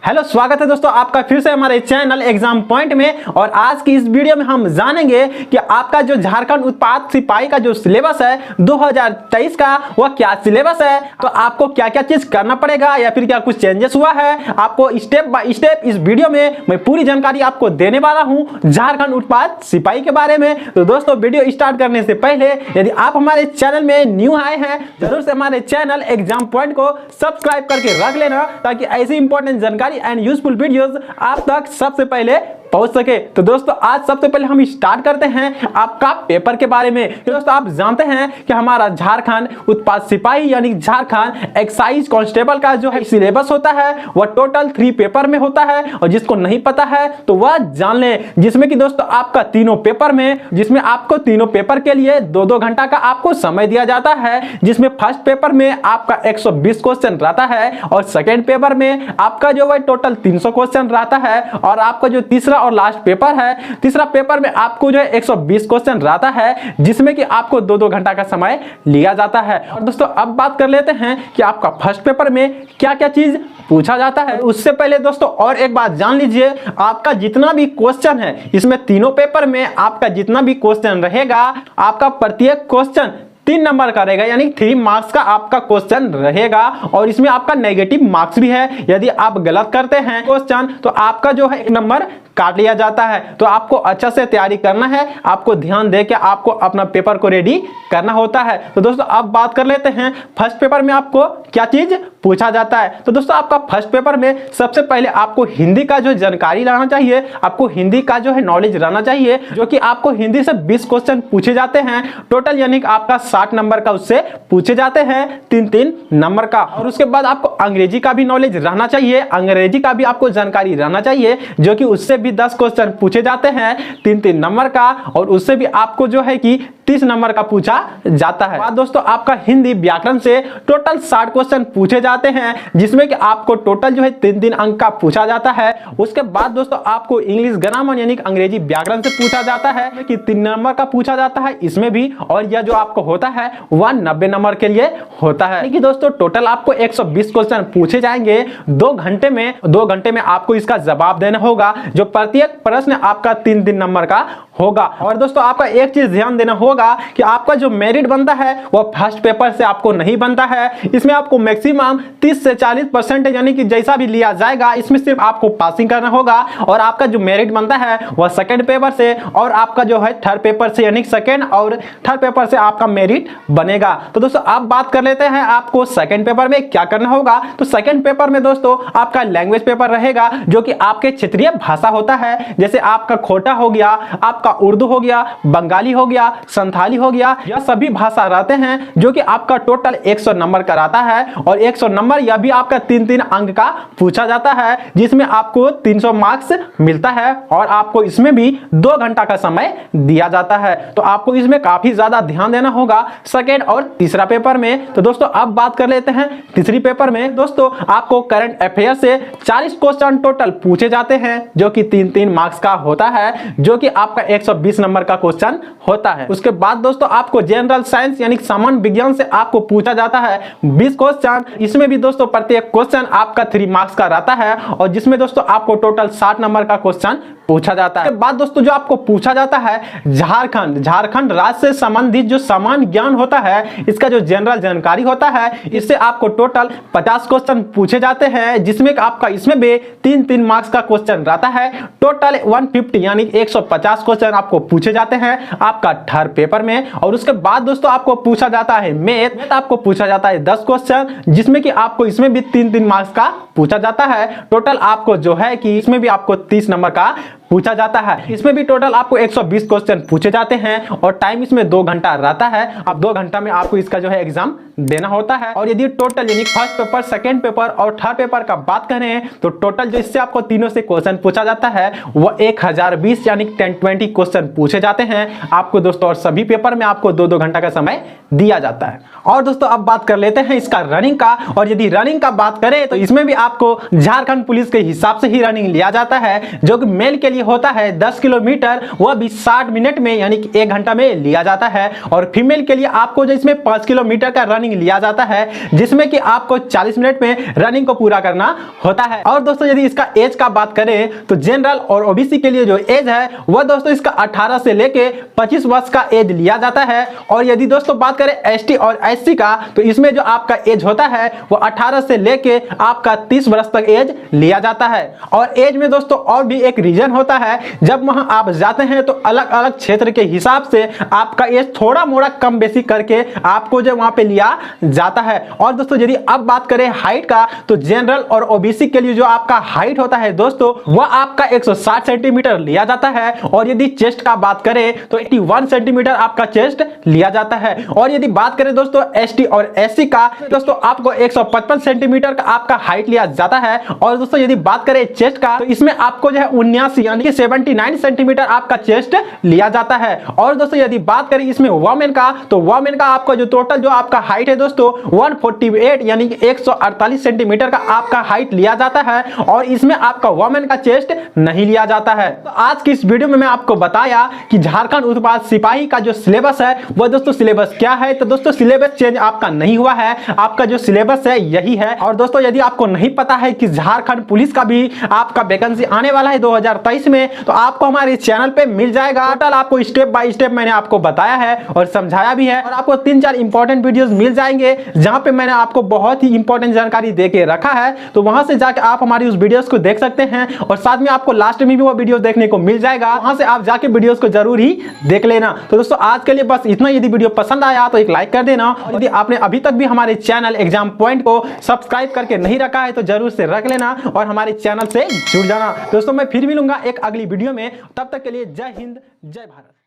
Hello, स्वागत है दोस्तों आपका फिर से हमारे चैनल एग्जाम पॉइंट में। और आज की इस वीडियो में हम जानेंगे कि आपका जो झारखंड उत्पाद सिपाही का जो सिलेबस है 2023 का, वह क्या सिलेबस है, तो आपको क्या क्या चीज करना पड़ेगा या फिर क्या कुछ चेंजेस हुआ है, आपको स्टेप बाय स्टेप इस वीडियो में मैं पूरी जानकारी आपको देने वाला हूं झारखंड उत्पाद सिपाही के बारे में। तो दोस्तों वीडियो स्टार्ट करने से पहले यदि आप हमारे चैनल में न्यू आए हैं, जरूर से हमारे चैनल एग्जाम पॉइंट को सब्सक्राइब करके रख लेना, ताकि ऐसी इंपॉर्टेंट जानकारी एंड यूजफुल वीडियोस आप तक सबसे पहले पहुंच सके। तो दोस्तों आज सबसे पहले हम स्टार्ट करते हैं आपका पेपर के बारे में। तो दोस्तों आप जानते हैं कि हमारा झारखंड उत्पाद सिपाही यानी झारखंड एक्साइज कांस्टेबल का जो है सिलेबस होता है वह टोटल 3 पेपर में होता है। और जिसको नहीं पता है तो वह जान ले, जिसमें कि दोस्तों आपका तीनों पेपर में, जिसमें आपको तीनों पेपर के लिए 2-2 घंटा का आपको समय दिया जाता है। जिसमें फर्स्ट पेपर में आपका 120 क्वेश्चन रहता है और सेकेंड पेपर में आपका जो है टोटल 300 क्वेश्चन रहता है। और आपका जो तीसरा और लास्ट पेपर है, तीसरा पेपर में आपको जो है 120 क्वेश्चन रहता है, जिसमें कि आपको 2-2 घंटा का समय लिया जाता है। और दोस्तों अब बात कर लेते हैं कि आपका फर्स्ट पेपर में क्या क्या चीज पूछा जाता है। उससे पहले दोस्तों और एक बात जान लीजिए, आपका जितना भी क्वेश्चन है इसमें तीनों पेपर में आपका जितना भी क्वेश्चन रहेगा, आपका प्रत्येक क्वेश्चन 3 नंबर का रहेगा, यानी 3 मार्क्स का आपका क्वेश्चन रहेगा। और इसमें आपका नेगेटिव मार्क्स भी है। यदि आप गलत करते हैं क्वेश्चन तो आपका जो है 1 नंबर काट लिया जाता है। तो आपको अच्छा से तैयारी करना है, आपको ध्यान दे के आपको अपना पेपर को रेडी करना होता है। तो दोस्तों अब बात कर लेते हैं फर्स्ट पेपर में आपको क्या चीज पूछा जाता है। तो दोस्तों आपका फर्स्ट पेपर में सबसे पहले आपको हिंदी का जो जानकारी लाना चाहिए, आपको हिंदी का जो है नॉलेज रहना चाहिए, जो कि आपको हिंदी से 20 क्वेश्चन पूछे जाते हैं टोटल, यानी कि आपका 60 नंबर का उससे पूछे जाते हैं 3-3 नंबर का। और उसके बाद आपको अंग्रेजी का भी नॉलेज रहना चाहिए, अंग्रेजी का भी आपको जानकारी रहना चाहिए, जो कि उससे भी 10 क्वेश्चन पूछे जाते हैं 3-3 नंबर का। और उससे भी आपको जो है कि 30 नंबर का पूछा जाता है। बाद दोस्तों आपका हिंदी व्याकरण से टोटल 60 क्वेश्चन पूछे जाते हैं, जिसमें कि आपको टोटल जो है 3-3 अंक का पूछा जाता है। उसके बाद दोस्तों आपको इंग्लिश ग्रामर यानी कि अंग्रेजी व्याकरण से पूछा जाता है कि 3 नंबर का पूछा जाता है इसमें भी। और यह जो आपको होता है वह 90 नंबर के लिए होता है। कि दोस्तों टोटल आपको 120 क्वेश्चन पूछे जाएंगे 2 घंटे में। 2 घंटे में आपको इसका जवाब देना होगा, जो प्रत्येक प्रश्न आपका 3-3 नंबर का होगा। और दोस्तों आपका एक चीज ध्यान देना होगा कि आपका जो मेरिट बनता है वह फर्स्ट पेपर से आपको नहीं बनता है। इसमें आपको मैक्सिमम 30 से 40% यानी कि जैसा भी लिया जाएगा, इसमें सिर्फ आपको पासिंग करना होगा। और आपका जो मेरिट बनता है वह सेकंड पेपर से और आपका जो है थर्ड पेपर से, यानी सेकंड और थर्ड पेपर से आपका मेरिट बनेगा। तो दोस्तों अब बात कर लेते हैं आपको सेकंड पेपर में क्या करना होगा। तो सेकंड पेपर में दोस्तों आपका लैंग्वेज पेपर रहेगा, जो कि आपके क्षेत्रीय भाषा होता है। जैसे आपका खोटा हो गया, आपका उर्दू हो गया, बंगाली हो गया, संथाली हो गया, यह सभी भाषा रहते हैं, जो कि आपका टोटल 100 नंबर का रहता है। और 100 नंबर यह भी आपका 3-3 अंक का पूछा जाता है, जिसमें आपको 300 मार्क्स मिलता है। और आपको इसमें भी 2 घंटा का समय दिया जाता है। तो आपको इसमें काफी ज्यादा ध्यान देना होगा सेकेंड और तीसरा पेपर में। तो दोस्तों अब बात कर लेते हैं तीसरी पेपर में। दोस्तों आपको करंट अफेयर से 40 क्वेश्चन टोटल पूछे जाते हैं, जो कि 3-3 मार्क्स का होता है, जो कि आपका 120 नंबर का क्वेश्चन होता है। उसके बाद दोस्तों आपको जनरल साइंस यानी सामान्य विज्ञान से आपको पूछा जाता है 20 क्वेश्चन। इसमें भी दोस्तों प्रत्येक क्वेश्चन आपका 3 मार्क्स का रहता है, और जिसमें दोस्तों आपको टोटल 60 नंबर का क्वेश्चन पूछा जाता है। उसके बाद दोस्तों जो आपको पूछा जाता है झारखंड राज्य से संबंधित जो सामान्य ज्ञान होता है, इसका जो जनरल जानकारी होता है, इससे आपको टोटल 50 क्वेश्चन पूछे जाते हैं, जिसमें आपका इसमें भी 3-3 मार्क्स का क्वेश्चन रहता है। टोटल 150 यानी 150 क्वेश्चन आपको पूछे जाते हैं आपका थर्ड पेपर में। और उसके बाद दोस्तों आपको पूछा जाता है मैथ, आपको पूछा जाता है 10 क्वेश्चन, जिसमें कि आपको इसमें भी 3-3 मार्क्स का पूछा जाता है। टोटल आपको जो है कि इसमें भी आपको 30 नंबर का पूछा जाता है। इसमें भी टोटल आपको 120 क्वेश्चन पूछे जाते हैं, और टाइम इसमें 2 घंटा रहता है। अब 2 घंटा में आपको इसका जो है एग्जाम देना होता है। और यदि टोटल यानी फर्स्ट पेपर, सेकंड पेपर और थर्ड पेपर का बात करें, तो टोटल जो इससे आपको तीनों से क्वेश्चन पूछा जाता है वह 1020 यानी 1020 क्वेश्चन पूछे जाते हैं आपको दोस्तों। और सभी पेपर में आपको 2-2 घंटा का समय दिया जाता है। और दोस्तों अब बात कर लेते हैं इसका रनिंग का। और यदि रनिंग का बात करें तो इसमें भी आपको झारखंड पुलिस के हिसाब से ही रनिंग लिया जाता है, जो कि मेल के लिए होता है 10 किलोमीटर वह भी 60 मिनट में यानी कि 1 घंटा में लिया जाता है। और फीमेल के लिए आपको जो इसमें 5 किलोमीटर का रनिंग लिया जाता है, जिसमें कि आपको 40 मिनट में रनिंग को पूरा करना होता है। और दोस्तों यदि इसका एज का बात करें तो जनरल और ओबीसी के लिए जो एज है वह दोस्तों इसका 18 से लेके 25 वर्ष का एज लिया जाता है। और यदि दोस्तों बात करें एसटी और एससी का तो इसमें जो आपका एज होता है वो 18 से लेके आपका 30 वर्ष तक एज लिया जाता है। और एज में दोस्तों और भी एक रीजन होता है, जब वहां आप जाते हैं तो अलग अलग क्षेत्र के हिसाब से आपका एज थोड़ा मोड़ा कम बेसी करके आपको जो वहां पे लिया जाता है। और दोस्तों यदि अब बात करें हाइट का तो जनरल और ओबीसी के लिए जो आपका हाइट होता है दोस्तों वह आपका 160 सेंटीमीटर लिया जाता है। और यदि चेस्ट का बात करें तो 81 सेंटीमीटर आपका चेस्ट लिया जाता है। और यदि बात करें दोस्तों एसटी और एससी का दोस्तों आपको 155 सेंटीमीटर का आपका हाइट लिया जाता है। और दोस्तों यदि बात करें चेस्ट का तो इसमें आपको जो है 79 यानी कि 79 सेंटीमीटर आपका चेस्ट लिया जाता है। और दोस्तों यदि बात करें इसमें वुमेन का तो वुमेन का आपका जो टोटल जो आपका हाइट है दोस्तों 148 यानी कि 148 सेंटीमीटर का आपका हाइट लिया जाता है। और इसमें आपका वुमेन का चेस्ट नहीं लिया जाता है। तो आज की इस वीडियो में मैं आपको बताया कि झारखंड उत्पाद सिपाही का जो सिलेबस है वो दोस्तों सिलेबस क्या है। तो दोस्तों सिलेबस चेंज आपका नहीं हुआ है, आपका जो सिलेबस है यही है। और दोस्तों यदि आपको नहीं पता है कि झारखंड पुलिस का भी आपका वैकेंसी आने वाला है 2023 में तो आपको हमारे चैनल पे मिल जाएगा। टोटल आपको स्टेप बाय स्टेप मैंने आपको बताया है और समझाया भी है। और आपको 3-4 इंपॉर्टेंट वीडियोस मिल जाएंगे जहां पे मैंने आपको बहुत ही इंपॉर्टेंट जानकारी देके रखा है। तो वहां से जाके आप हमारी उस वीडियोस को देख सकते हैं। और साथ में आपको लास्ट में भी वो वीडियो देखने को मिल जाएगा, वहां से आप जाके वीडियोस को जरूर ही देख लेना। तो दोस्तों आज के लिए बस इतना। यदि वीडियो पसंद आया तो एक लाइक कर देना। और यदि आपने अभी तक भी हमारे चैनल एग्जाम पॉइंट को सब्सक्राइब करके नहीं रखा है तो जरूर से रख लेना और हमारे चैनल से जुड़ जाना। दोस्तों मैं फिर मिलूंगा एक अगली वीडियो में, तब तक के लिए जय हिंद जय भारत।